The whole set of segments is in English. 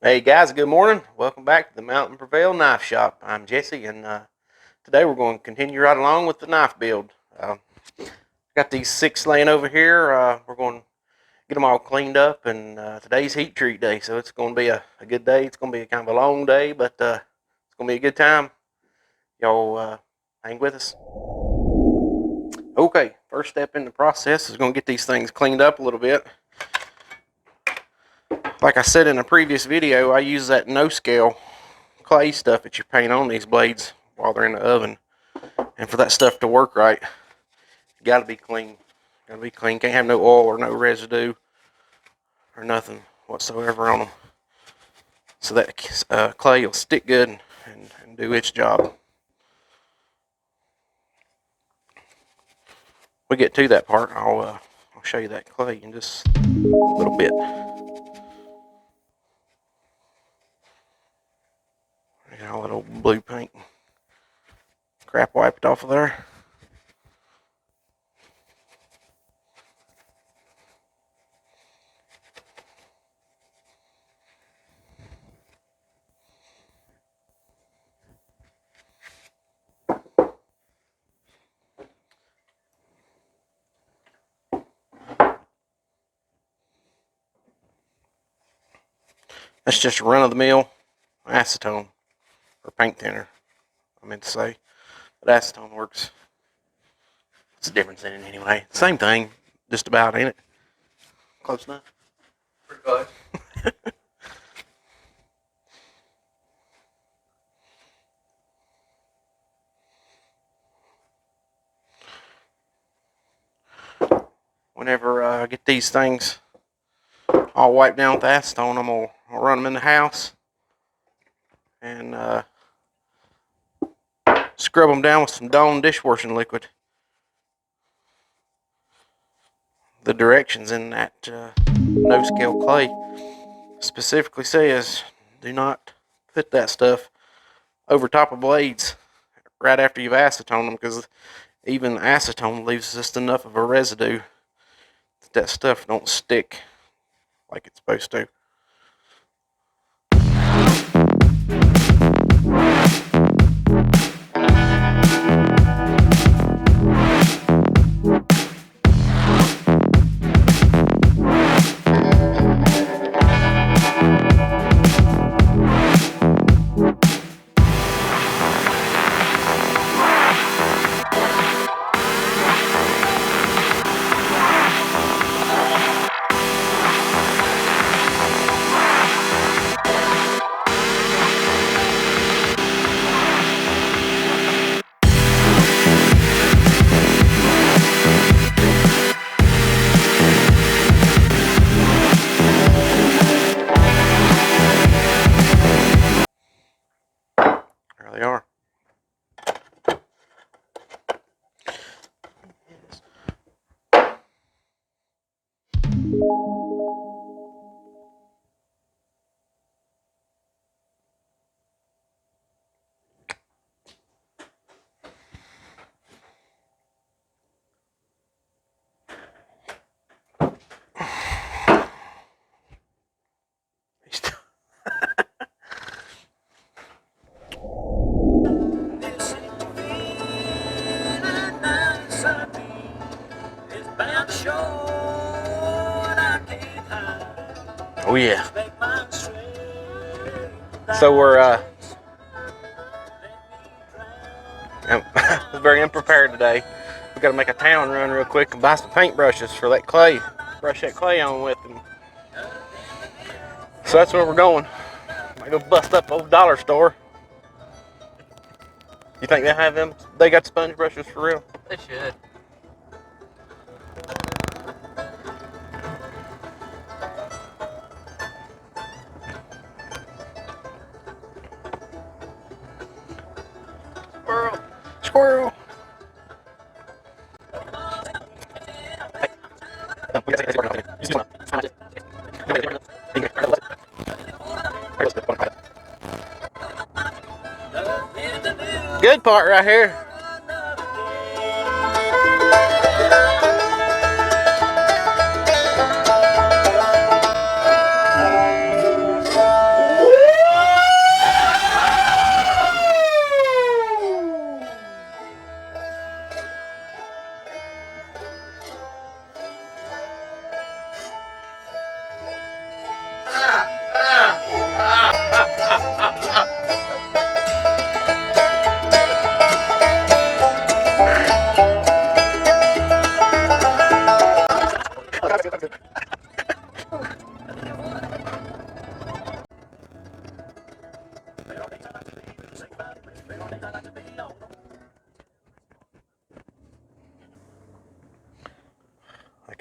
Hey guys, good morning. Welcome back to the Mountain Prevail Knife Shop. I'm Jesse, and today we're going to continue right along with the knife build. Got these 6 laying over here. We're going to get them all cleaned up, and today's heat treat day, so it's going to be a good day. It's going to be kind of a long day, but it's going to be a good time. Y'all hang with us. Okay, first step in the process is going to get these things cleaned up a little bit. Like I said in a previous video, I use that no-scale clay stuff that you paint on these blades while they're in the oven. And for that stuff to work right, you gotta be clean. Gotta be clean. Can't have no oil or no residue or nothing whatsoever on them. So that clay will stick good and do its job. When we get to that part, I'll show you that clay in just a little bit. Got all that old blue paint crap wiped off of there. That's just run-of-the-mill acetone or paint thinner, I meant to say. But acetone works. What's the difference in it anyway? Same thing, just about, ain't it? Close enough? Pretty close. Whenever I get these things all wiped down with acetone, I'm going to run them in the house and scrub them down with some Dawn dishwashing liquid. The directions in that no-scale clay specifically says do not put that stuff over top of blades right after you've acetoned them, because even acetone leaves just enough of a residue that stuff don't stick like it's supposed to. There they are. Oh yeah. So we're very unprepared today. We got to make a town run real quick and buy some paintbrushes for that clay. Brush that clay on with them. So that's where we're going. Might go bust up old dollar store. You think they have them? They got sponge brushes for real? They should. Squirrel. Squirrel. Good part right here.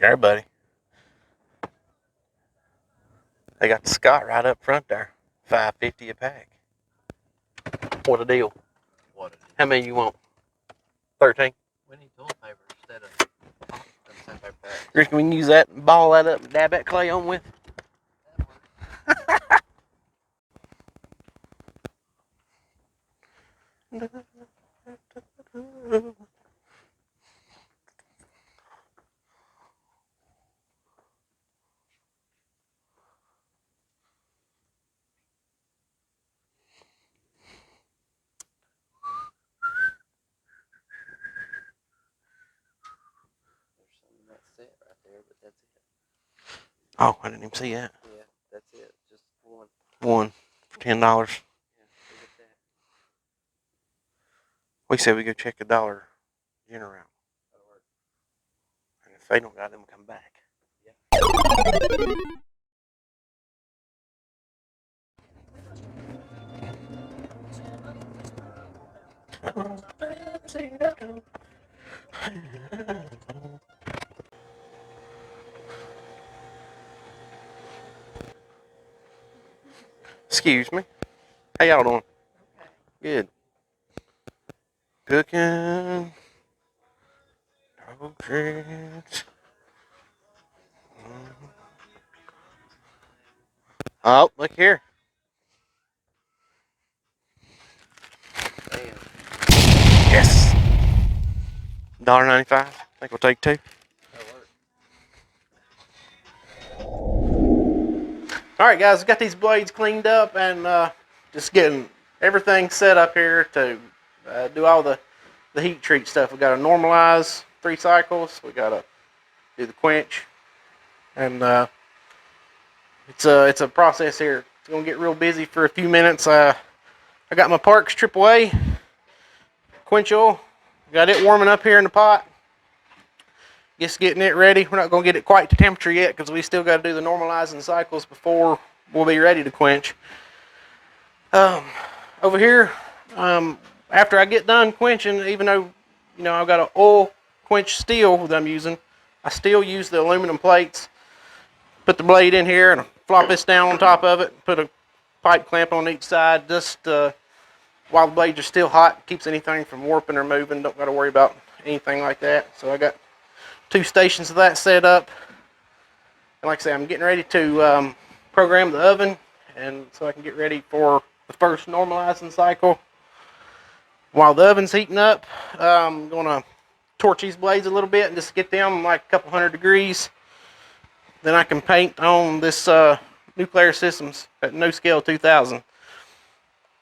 care, buddy. They got the Scott right up front there. $5.50 a pack. What a deal. What a deal. How many you want? 13? We need toilet paper instead of sandpaper packs. Rick, we can use that and ball that up and dab that clay on with. Set right there, but that's it. Oh, I didn't even see that. Yeah, that's it. Just one. One. $10. Yeah, look at that. We said we go check the Dollar General out. That'll work. And if they don't got them, come back. Excuse me. How y'all doing? Good. Cooking. Okay. Oh, look here. Damn. Yes. $1.95. I think we'll take two. That'll work. All right, guys, got these blades cleaned up and just getting everything set up here to do all the heat treat stuff. We got to normalize 3 cycles. We got to do the quench, and it's a process here. It's gonna get real busy for a few minutes. I got my Parks AAA quench oil. Got it warming up here in the pot. Just getting it ready. We're not gonna get it quite to temperature yet because we still got to do the normalizing cycles before we'll be ready to quench. Over here, after I get done quenching, even though I've got an oil quench steel that I'm using, I still use the aluminum plates. Put the blade in here and flop this down on top of it. Put a pipe clamp on each side, just while the blades are still hot, keeps anything from warping or moving. Don't got to worry about anything like that. So I got 2 stations of that set up. And like I say, I'm getting ready to program the oven, and so I can get ready for the first normalizing cycle. While the oven's heating up, I'm gonna torch these blades a little bit and just get them like a couple hundred degrees. Then I can paint on this Nuclear Systems at No Scale 2000.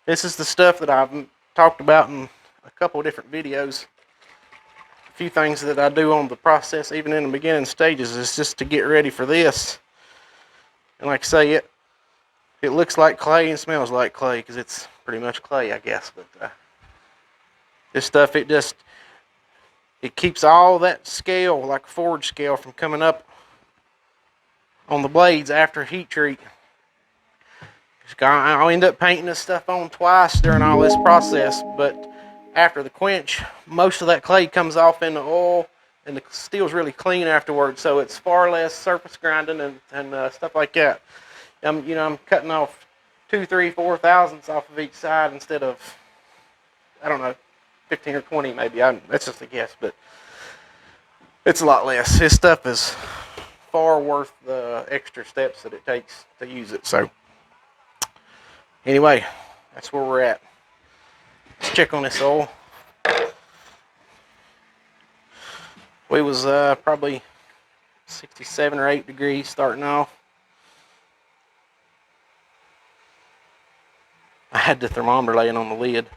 This is the stuff that I've talked about in a couple of different videos. A few things that I do on the process, even in the beginning stages, is just to get ready for this. And like I say, it looks like clay and smells like clay because it's pretty much clay, I guess. But this stuff, it keeps all that scale, like a forge scale, from coming up on the blades after heat treat. I'll end up painting this stuff on twice during all this process, but after the quench, most of that clay comes off in the oil, and the steel's really clean afterwards, so it's far less surface grinding and stuff like that. I'm cutting off 2, 3, 4 thousandths off of each side instead of, I don't know, 15 or 20 maybe. That's just a guess, but it's a lot less. This stuff is far worth the extra steps that it takes to use it. So anyway, that's where we're at. Let's check on this oil. We was probably 67 or 8 degrees starting off. I had the thermometer laying on the lid.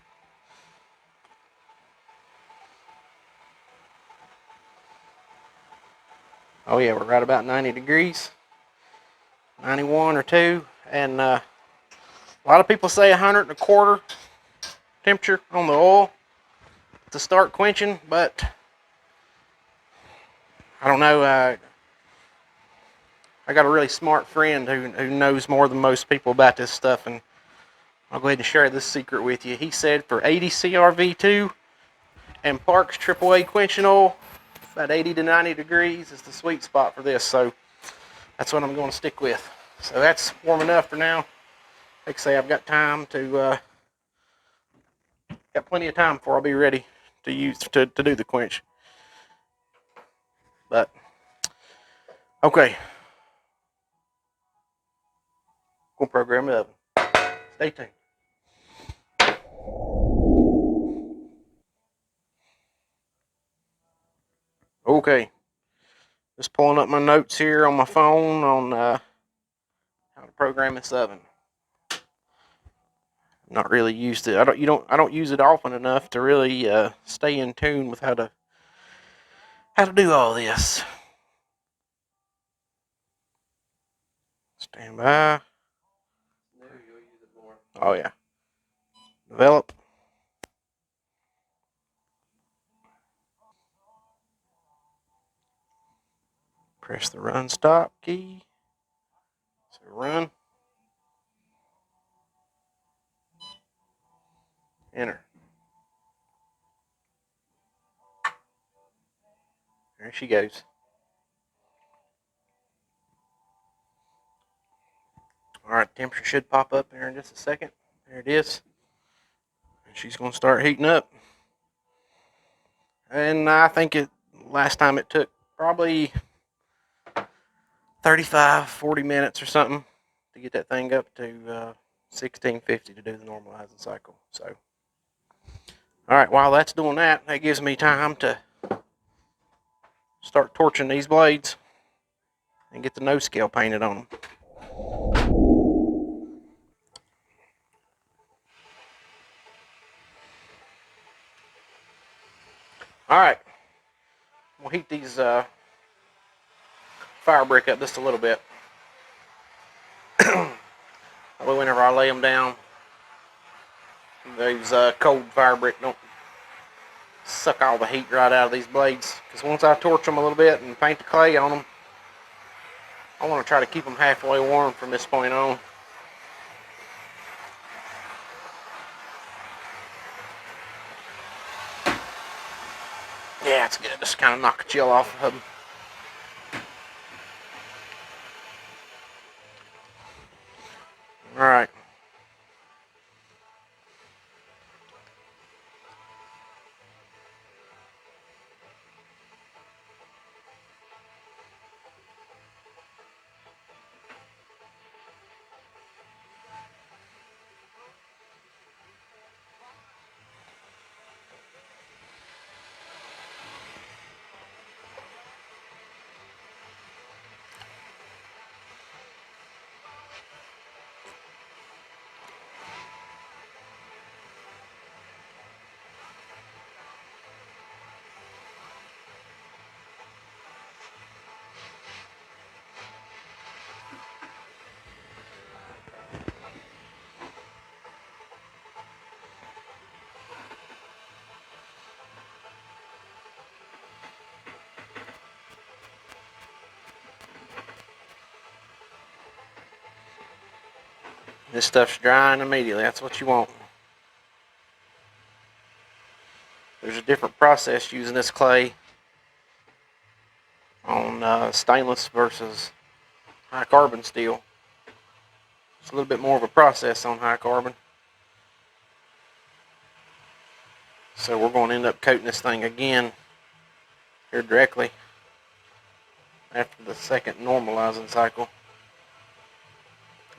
Oh yeah, we're right about 90 degrees, 91 or 2, and a lot of people say 125 temperature on the oil to start quenching, but I don't know. I got a really smart friend who knows more than most people about this stuff, and I'll go ahead and share this secret with you. He said for 80 CRV2 and Parks AAA quenching oil, about 80 to 90 degrees is the sweet spot for this. So that's what I'm going to stick with. So that's warm enough for now. Like I say, I've got time to, got plenty of time before I'll be ready to use, to do the quench. But, okay. We'll program it up. Stay tuned. Okay. Just pulling up my notes here on my phone on how to program this oven. I'm not really used to it. I don't use it often enough to really stay in tune with how to do all this. Stand by. Oh yeah. Develop. Press the run stop key. So run. Enter. There she goes. Alright, temperature should pop up here in just a second. There it is. And she's going to start heating up. And I think last time it took probably 35, 40 minutes or something to get that thing up to 1650 to do the normalizing cycle. So, alright, while that's doing that, that gives me time to start torching these blades and get the nose scale painted on them. Alright, we'll heat these fire brick up just a little bit. Whenever I lay them down, those cold fire brick don't suck all the heat right out of these blades. Because once I torch them a little bit and paint the clay on them, I want to try to keep them halfway warm from this point on. Yeah, it's good. Just kind of knock the chill off of them. Alright. This stuff's drying immediately. That's what you want. There's a different process using this clay on stainless versus high carbon steel. It's a little bit more of a process on high carbon. So we're going to end up coating this thing again here directly after the second normalizing cycle.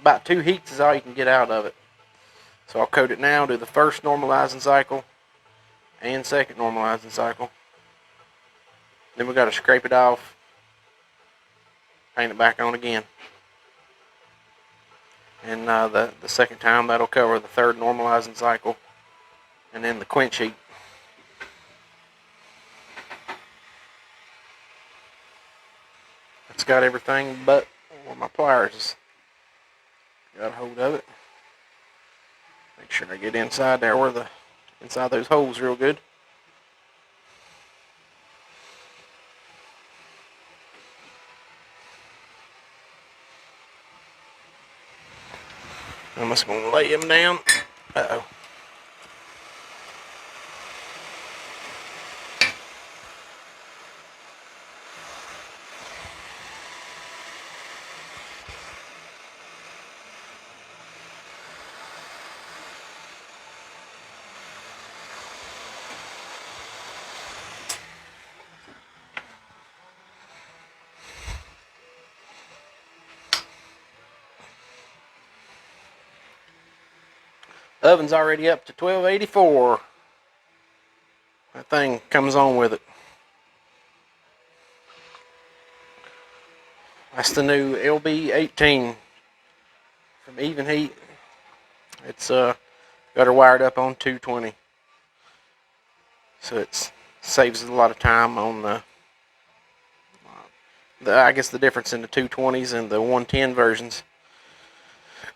About 2 heats is all you can get out of it. So I'll coat it now, do the first normalizing cycle and second normalizing cycle. Then we got to scrape it off, paint it back on again. And the second time that'll cover the third normalizing cycle and then the quench heat. It's got everything but where my pliers is. Got a hold of it. Make sure I get inside there where inside those holes real good. I'm just going to lay him down. Uh-oh. Oven's already up to 1284. That thing comes on with it. That's the new LB18 from Even Heat. It's got her wired up on 220, so it saves a lot of time on the I guess the difference in the 220s and the 110 versions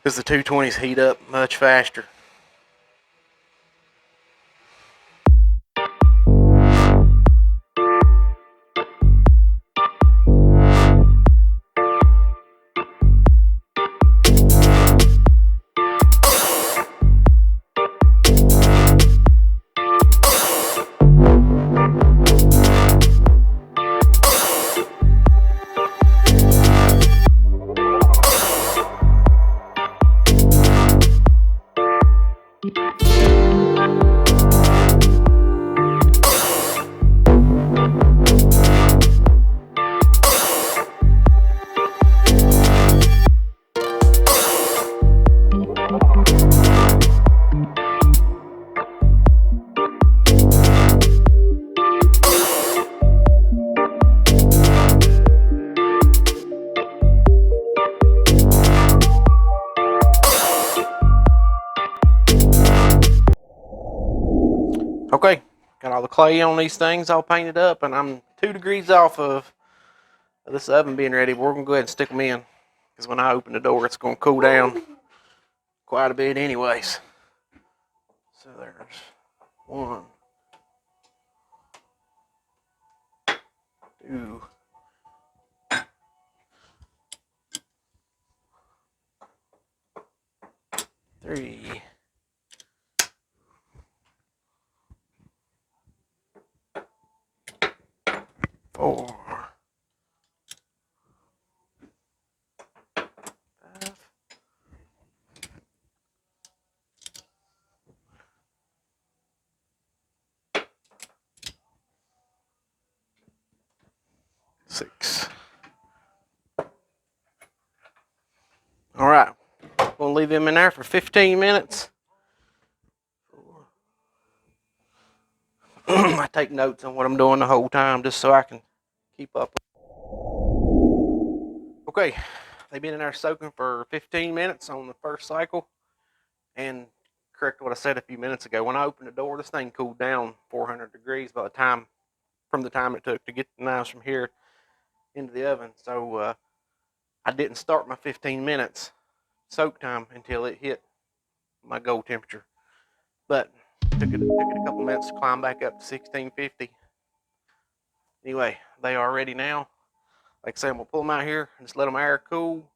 is the 220s heat up much faster. Okay, got all the clay on these things all painted up, and I'm 2 degrees off of this oven being ready. We're going to go ahead and stick them in, because when I open the door, it's going to cool down quite a bit anyways. So there's 1, 2, 3, 4, 5, 6. All right, we'll leave them in there for 15 minutes. I take notes on what I'm doing the whole time just so I can keep up. Okay, they've been in there soaking for 15 minutes on the first cycle. And correct what I said a few minutes ago, when I opened the door, this thing cooled down 400 degrees from the time it took to get the knives from here into the oven. So I didn't start my 15 minutes soak time until it hit my goal temperature. But took it a couple minutes to climb back up to 1650. Anyway, they are ready now. Like I said, I'm gonna pull them out here and just let them air cool.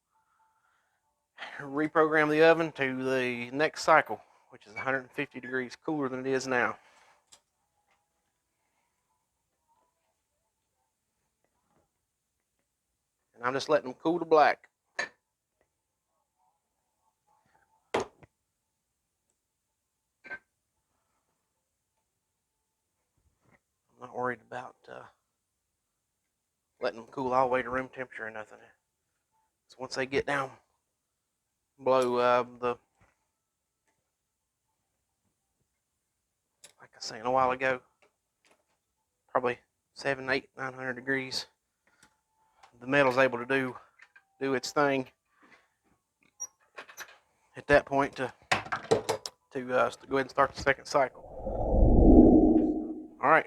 Reprogram the oven to the next cycle, which is 150 degrees cooler than it is now. And I'm just letting them cool to black. I'm not worried about letting them cool all the way to room temperature or nothing. So once they get down below like I was saying a while ago, probably 7, 8, 900 degrees, the metal's able to do its thing at that point to go ahead and start the second cycle. All right,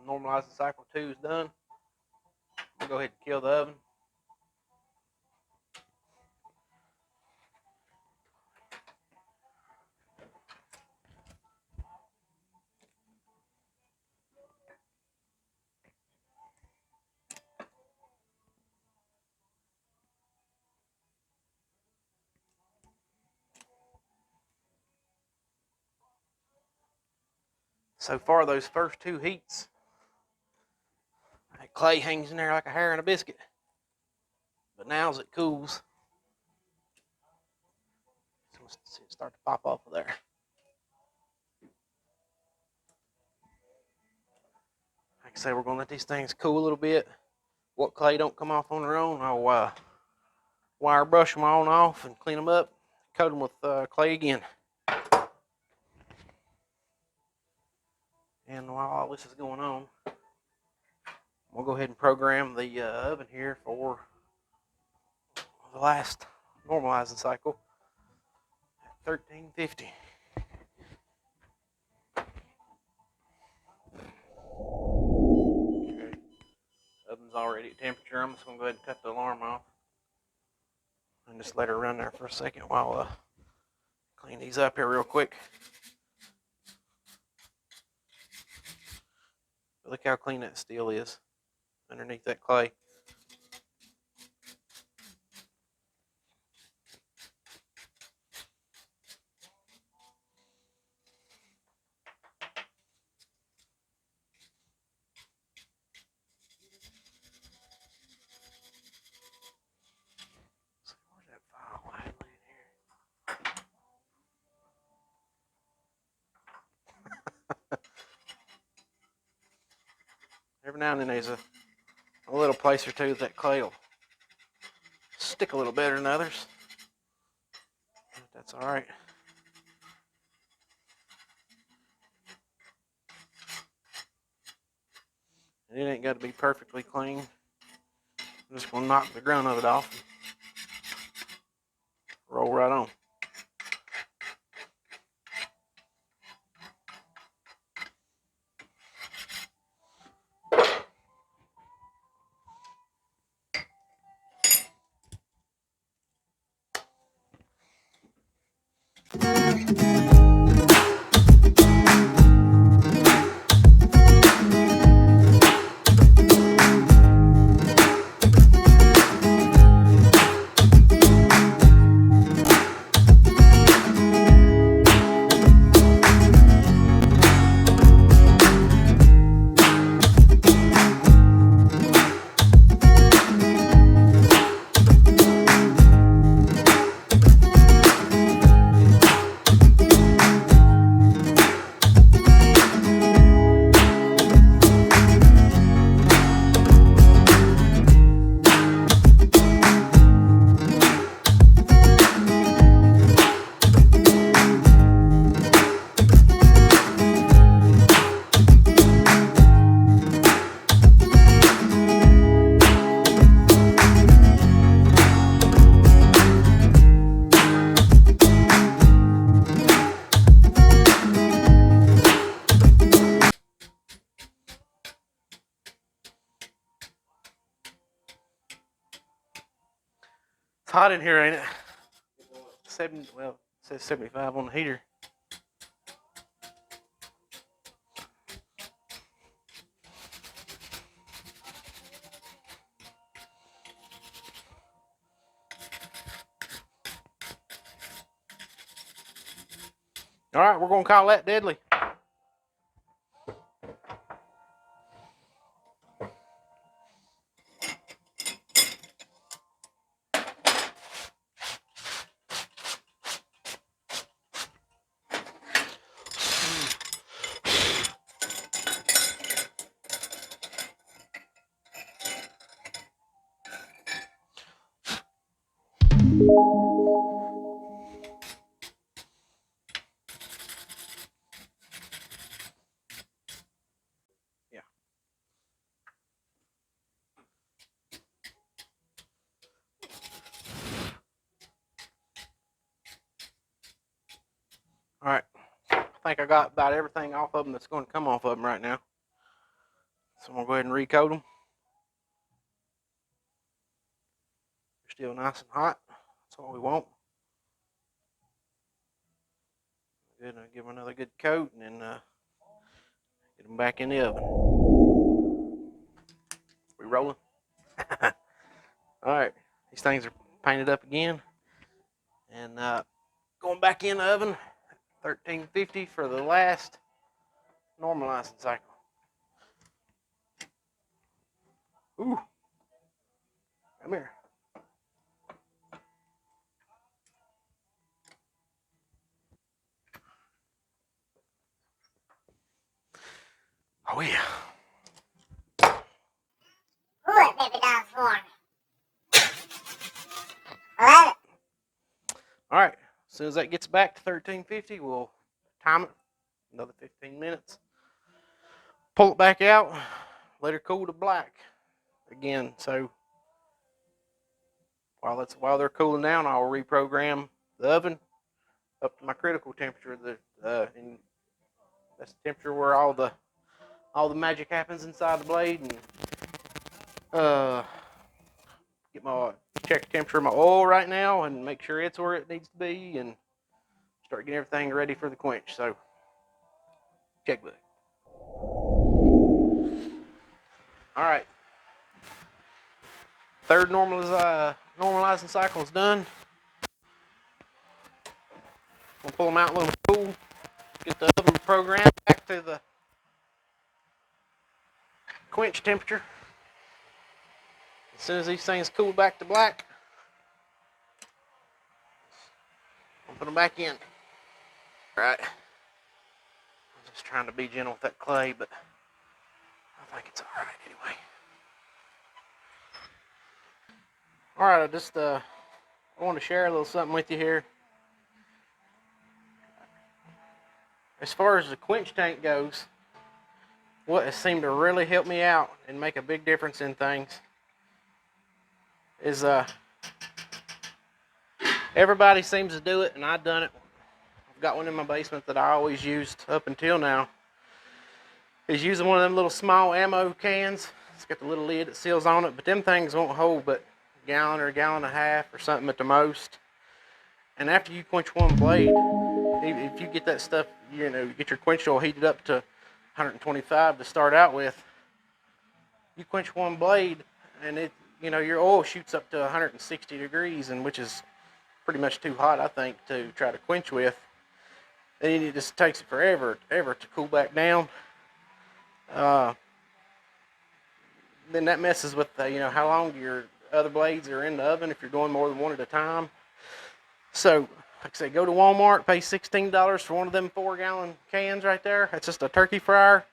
normalizing cycle 2 is done. We'll go ahead and kill the oven. So far, those first 2 heats, that clay hangs in there like a hair in a biscuit. But now as it cools, it's start to pop off of there. Like I say, we're going to let these things cool a little bit. What clay don't come off on their own, I'll wire brush them on off and clean them up, coat them with clay again. And while all this is going on, we'll go ahead and program the oven here for the last normalizing cycle at 1350. Okay. Oven's already at temperature. I'm just going to go ahead and cut the alarm off and just let her run there for a second while I clean these up here real quick. But look how clean that steel is underneath that clay. Where's that file? I had it here. Every now and then there's a little place or two that clay will stick a little better than others. But that's all right. And it ain't got to be perfectly clean. I'm just going to knock the grunt of it off and roll right on. It's hot in here, ain't it? Well, it says 75 on the heater. All right, we're going to call that deadly. Yeah. All right. I think I got about everything off of them that's going to come off of them right now. So I'm going to go ahead and recoat them. They're still nice and hot. That's what we want. Good. I'll give them another good coat and then get them back in the oven. We rolling? All right. These things are painted up again. And going back in the oven, 1350 for the last normalizing cycle. Ooh. Come here. Oh, yeah. Good, baby down for me. I love it. All right. As soon as that gets back to 1350, we'll time it another 15 minutes. Pull it back out, let her cool to black again. So while they're cooling down, I'll reprogram the oven up to my critical temperature. And that's the temperature where all the magic happens inside the blade. And get my check the temperature of my oil right now and make sure it's where it needs to be, and start getting everything ready for the quench. So checkbook. All right. Third normalizing cycle is done. We'll pull them out, let them cool. Get the oven programmed back to the quench temperature. As soon as these things cool back to black, I'll put them back in. All right. I'm just trying to be gentle with that clay, but I think it's all right anyway. All right, I want to share a little something with you here. As far as the quench tank goes, what has seemed to really help me out and make a big difference in things is everybody seems to do it, and I've done it. I've got one in my basement that I always used up until now. Is using one of them little small ammo cans. It's got the little lid that seals on it, but them things won't hold but a gallon or a gallon and a half or something at the most. And after you quench one blade, if you get that stuff, you get your quench oil heated up to 125 to start out with, you quench one blade and your oil shoots up to 160 degrees, and which is pretty much too hot, I think, to try to quench with. And it just takes it forever to cool back down. Then that messes with how long your other blades are in the oven if you're going more than one at a time. So, like I say, go to Walmart, pay $16 for one of them 4-gallon cans right there. That's just a turkey fryer.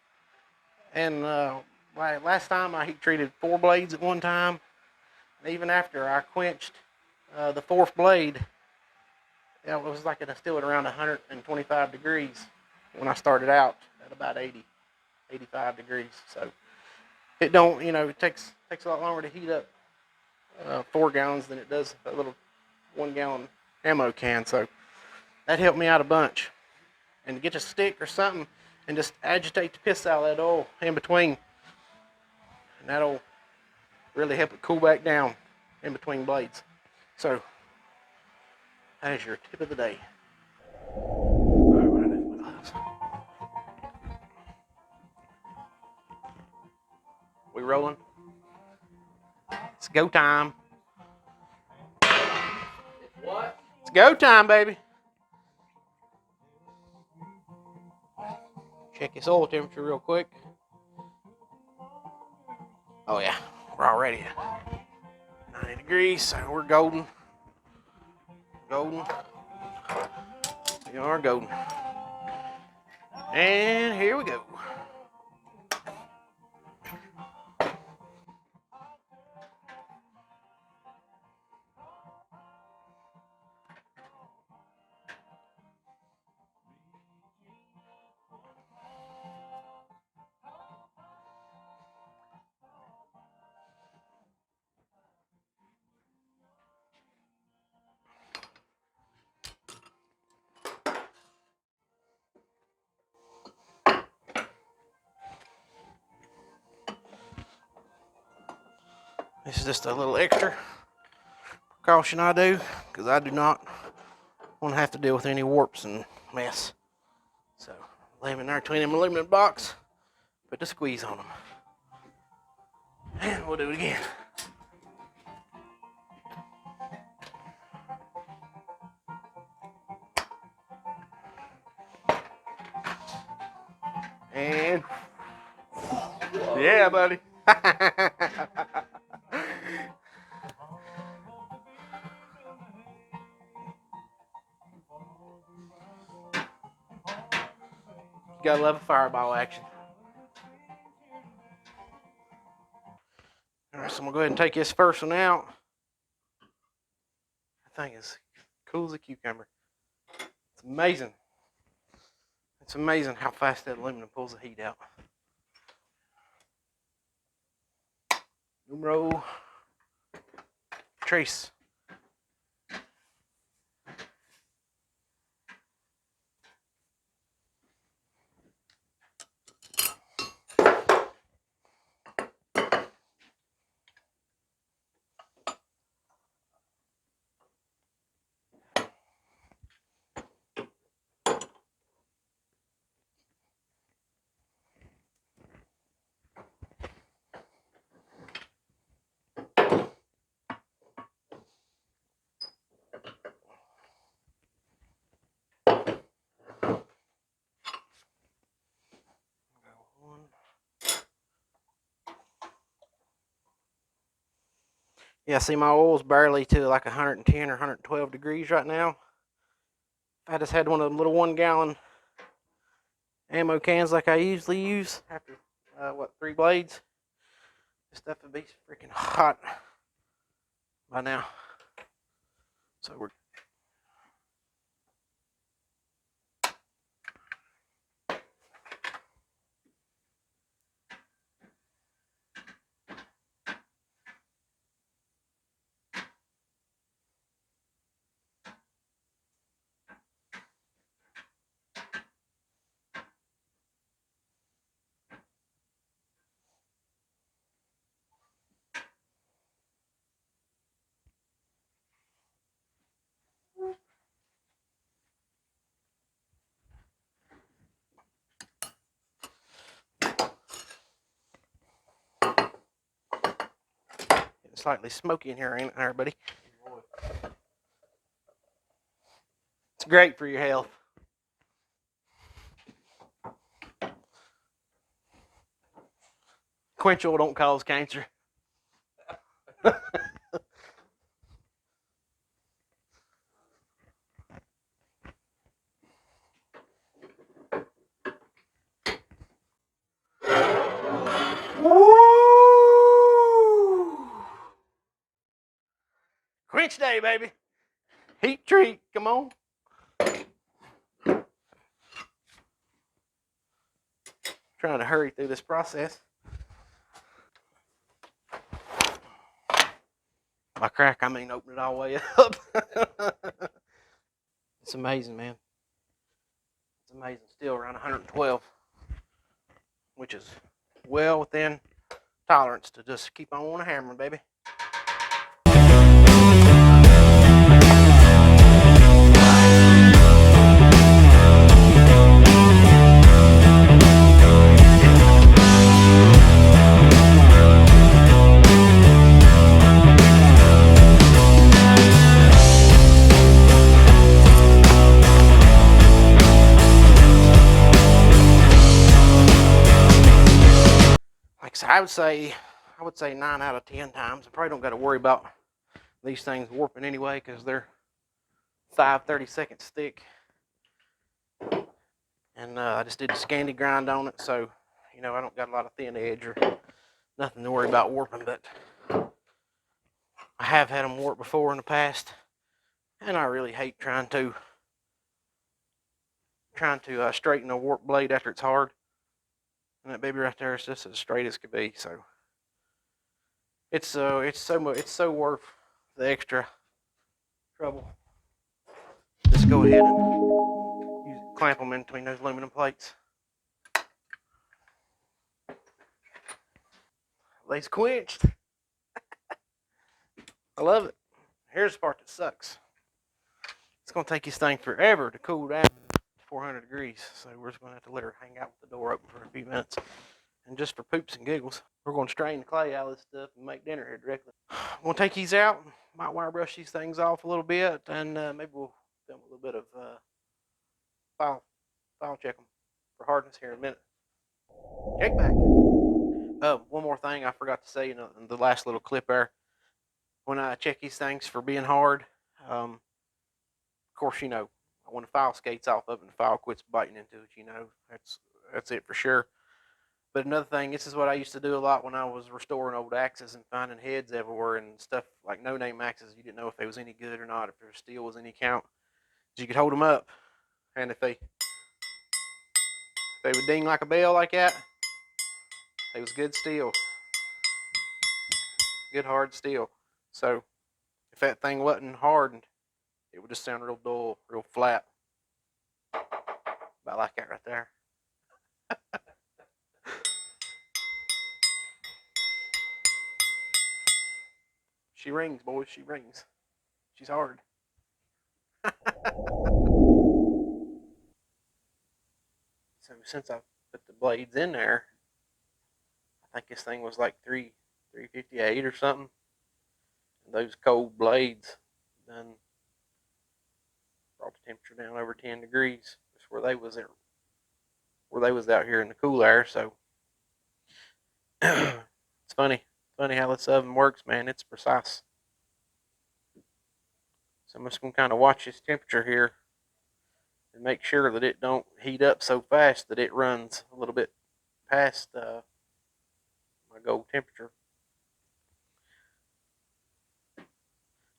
And last time I heat treated 4 blades at one time. And even after I quenched the 4th blade, it was like still at around 125 degrees when I started out at about 85 degrees. So it don't, it takes a lot longer to heat up 4 gallons than it does a little 1-gallon ammo can. So that helped me out a bunch. And to get a stick or something and just agitate the piss out of that oil in between, and that'll really help it cool back down in between blades. So that is your tip of the day. We rolling? It's go time. What? It's go time, baby. Check this oil temperature real quick. Oh yeah, we're already at 90 degrees, so we're golden. Golden. We are golden. And here we go. This is just a little extra precaution I do, because I do not want to have to deal with any warps and mess. So, lay them in there between them aluminum box, put the squeeze on them. And we'll do it again. And, yeah, buddy. Gotta love a fireball action. Alright, so I'm gonna go ahead and take this first one out. That thing is cool as a cucumber. amazing. It's amazing how fast that aluminum pulls the heat out. Numero tres. Yeah, see, my oil's barely to like 110 or 112 degrees right now. I just had one of them little 1 gallon ammo cans like I usually use after, 3 blades. This stuff would be freaking hot by now. So we're getting slightly smoky in here, ain't it, everybody? It's great for your health. Quench oil don't cause cancer. Quench day, baby. Heat treat. Come on. Trying to hurry through this process. By crack, I mean open it all the way up. It's amazing, man. It's amazing. Still around 112, which is well within tolerance to just keep on hammering, baby. I would say 9 out of 10 times. I probably don't got to worry about these things warping anyway because they're 5/32 thick. And I just did the Scandi grind on it, so I don't got a lot of thin edge or nothing to worry about warping. But I have had them warp before in the past, and I really hate trying to straighten a warp blade after it's hard. And that baby right there is just as straight as could be. So it's so worth the extra trouble. Just go ahead and clamp them in between those aluminum plates. They's quenched. I love it. Here's the part that sucks. It's gonna take this thing forever to cool down to 400 degrees. So we're just gonna have to let her hang out with the door open for a few minutes. And just for poops and giggles, we're gonna strain the clay out of this stuff and make dinner here directly. We'll take these out. Might wire brush these things off a little bit, and maybe we'll film a little bit of file check them for hardness here in a minute. Check back. One more thing I forgot to say in the last little clip there. When I check these things for being hard, of course, when the file skates off of it and the file quits biting into it, that's it for sure. But another thing, this is what I used to do a lot when I was restoring old axes and finding heads everywhere and stuff like no-name axes. You didn't know if they was any good or not, if their steel was any count. You could hold them up And if they would ding like a bell like that, they was good steel. Good hard steel. So if that thing wasn't hardened, it would just sound real dull, real flat. About like that right there. She rings, boys. She rings. She's hard. So since I put the blades in there, I think this thing was like 358 or something. And those cold blades done brought the temperature down over 10 degrees. That's where they was there, where they was out here in the cool air. So it's funny how this oven works, man. It's precise. So I'm just gonna kind of watch this temperature here and make sure that it don't heat up so fast that it runs a little bit past my goal temperature.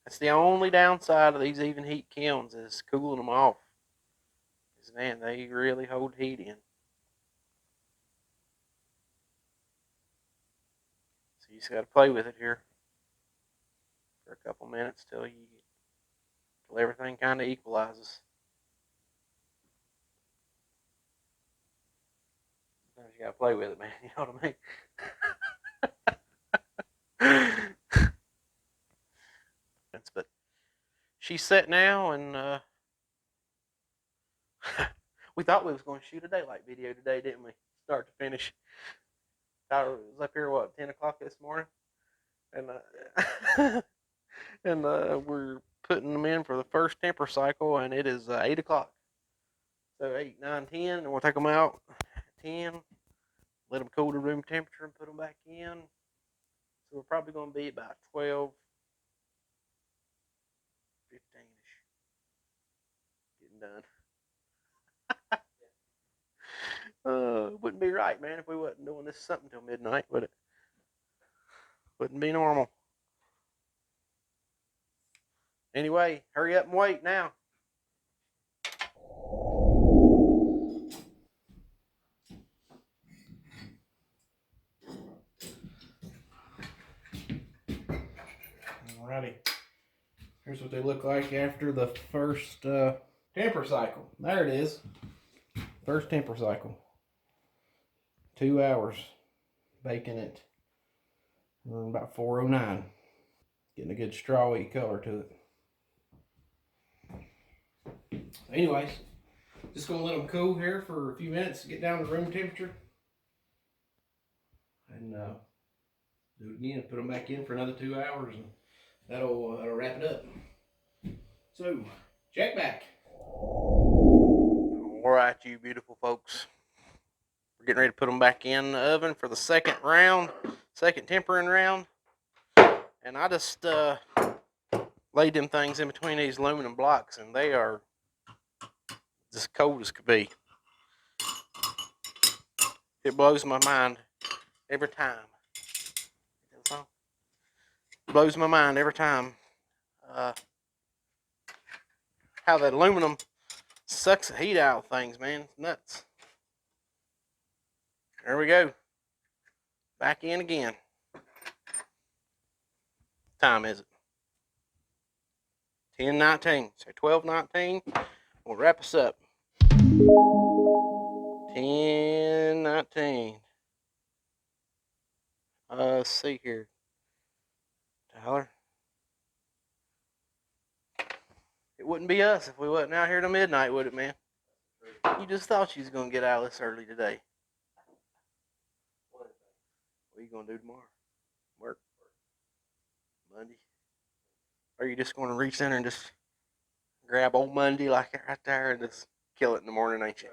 That's the only downside of these even heat kilns is cooling them off. Because man, they really hold heat in. So you just got to play with it here for a couple minutes till everything kind of equalizes. Sometimes you got to play with it, man. You know what I mean? But she's set now, and we thought we was going to shoot a daylight video today, didn't we? Start to finish. Tyler was up here, 10 o'clock this morning? And and we're putting them in for the first temper cycle, and it is 8 o'clock. So 8, 9, 10, and we'll take them out at 10, let them cool to room temperature, and put them back in. So we're probably going to be about 12, 15-ish getting done. Wouldn't be right, man, if we wasn't doing this something till midnight, would it? Wouldn't be normal. Anyway, hurry up and wait now. Alrighty. Here's what they look like after the first temper cycle. There it is. First temper cycle. 2 hours. Baking it. About 409. Getting a good strawy color to it. Anyways, just going to let them cool here for a few minutes to get down to room temperature. And do it again. Put them back in for another 2 hours, and that'll wrap it up. So, check back. Alright, you beautiful folks. We're getting ready to put them back in the oven for the second tempering round. And I just laid them things in between these aluminum blocks, and they are as cold as could be. It blows my mind every time. It blows my mind every time how that aluminum sucks the heat out of things, man. It's nuts. There we go. Back in again. What time is it? 10:19. So 12:19. We'll wrap us up. 10:19. Let's see here. Tyler. It wouldn't be us if we wasn't out here till midnight, would it, man? You just thought you was going to get out of this early today. What are you going to do tomorrow? Work? Monday? Or are you just going to reach in and just grab old Monday like that right there and just kill it in the morning, ain't you?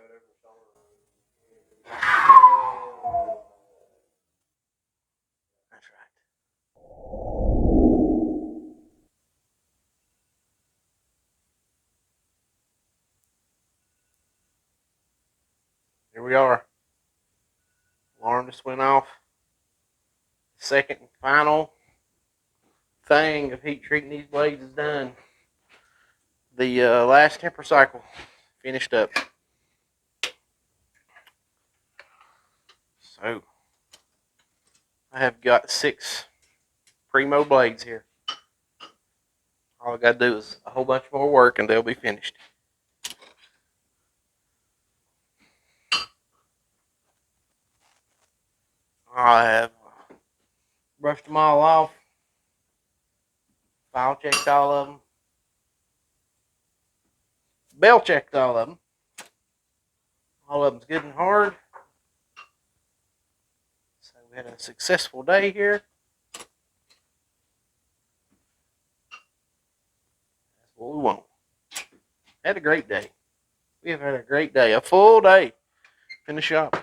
That's right. Here we are. Alarm just went off. Second and final thing of heat treating these blades is done. The last temper cycle finished up. So I have got 6 Primo blades here. All I gotta do is a whole bunch more work and they'll be finished. I have brushed them all off, file checked all of them, bell checked all of them. All of them's good and hard. So we had a successful day here. That's what we want. Had a great day. We have had a great day, a full day in the shop.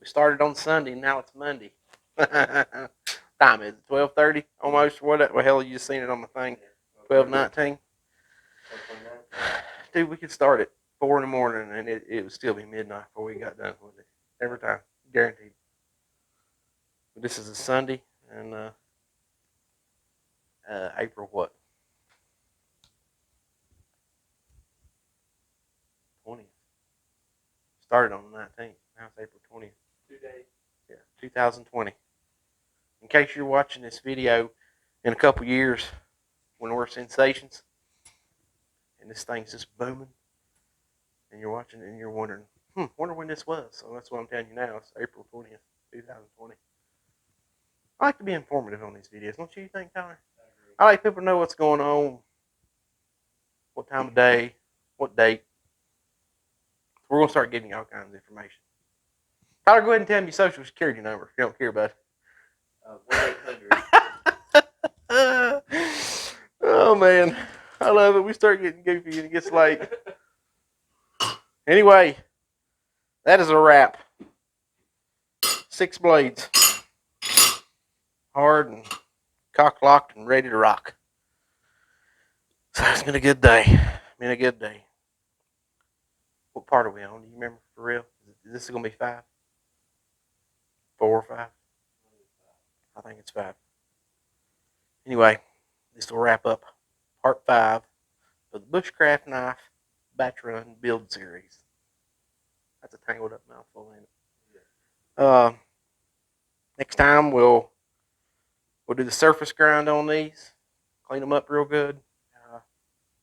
We started on Sunday, and now it's Monday. Time is it? 12:30 almost. What the hell? You just seen it on my thing. 12:19. Dude, we could start at 4 in the morning, and it would still be midnight before we got done with it. Every time, guaranteed. But this is a Sunday, and April what? 20th. Started on the 19th. Now it's April 20th. 2 days. Yeah, 2020. In case you're watching this video in a couple years when we're sensations and this thing's just booming and you're watching it and you're wondering, wonder when this was. So that's what I'm telling you now. It's April 20th, 2020. I like to be informative on these videos. Don't you think, Tyler? I like people to know what's going on, what time of day, what date. We're going to start giving you all kinds of information. Tyler, go ahead and tell me your social security number if you don't care about it. 1-800. Oh, man. I love it. We start getting goofy and it gets late. Anyway, that is a wrap. 6 blades. Hard and cock-locked and ready to rock. So it's been a good day. Been a good day. What part are we on? Do you remember for real? Is this going to be 5? 4 or 5? I think it's 5. Anyway, this will wrap up part 5 of the Bushcraft Knife Batch Run Build Series. That's a tangled up mouthful, ain't it? Next time we'll do the surface grind on these, clean them up real good,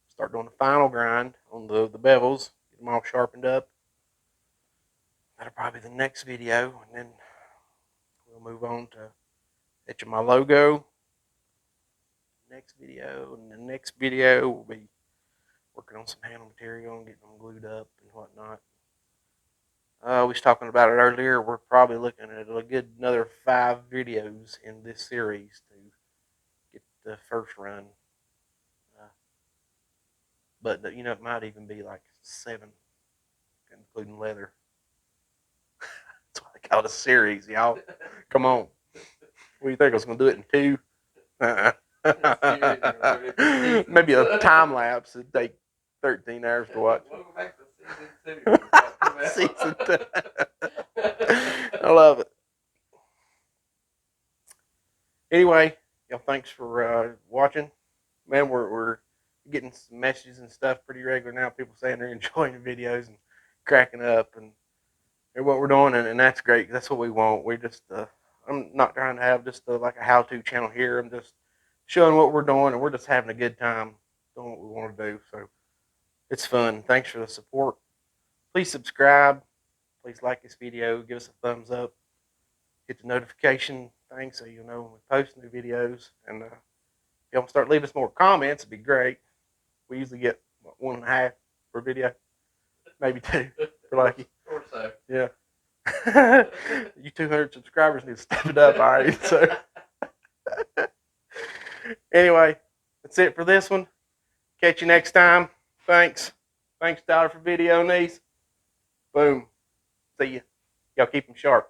start doing the final grind on the bevels, get them all sharpened up. That'll probably be the next video, and then we'll move on to etching my logo. Next video, and the next video will be working on some handle material and getting them glued up and whatnot. We was talking about it earlier. We're probably looking at a good another 5 videos in this series to get the first run. But it might even be like 7, including leather. That's why they call it a series, y'all. Come on. What do you think? I was going to do it in 2? Maybe a time lapse. It'd take 13 hours to watch. Welcome back to Season 2. I love it. Anyway, y'all, thanks for watching. Man, we're getting some messages and stuff pretty regular now. People saying they're enjoying the videos and cracking up and what we're doing, and that's great. That's what we want. We just I'm not trying to have just like a how-to channel here. I'm just showing what we're doing, and we're just having a good time doing what we want to do. So it's fun. Thanks for the support. Please subscribe. Please like this video. Give us a thumbs up. Hit the notification thing so you'll know when we post new videos. And if y'all start leaving us more comments, it'd be great. We usually get 1.5 per video, maybe 2 for lucky. Or so. Yeah. You 200 subscribers need to step it up, all right? So anyway, that's it for this one. Catch you next time. Thanks. Thanks, Tyler, for videoing these. Boom. See ya. Y'all keep them sharp.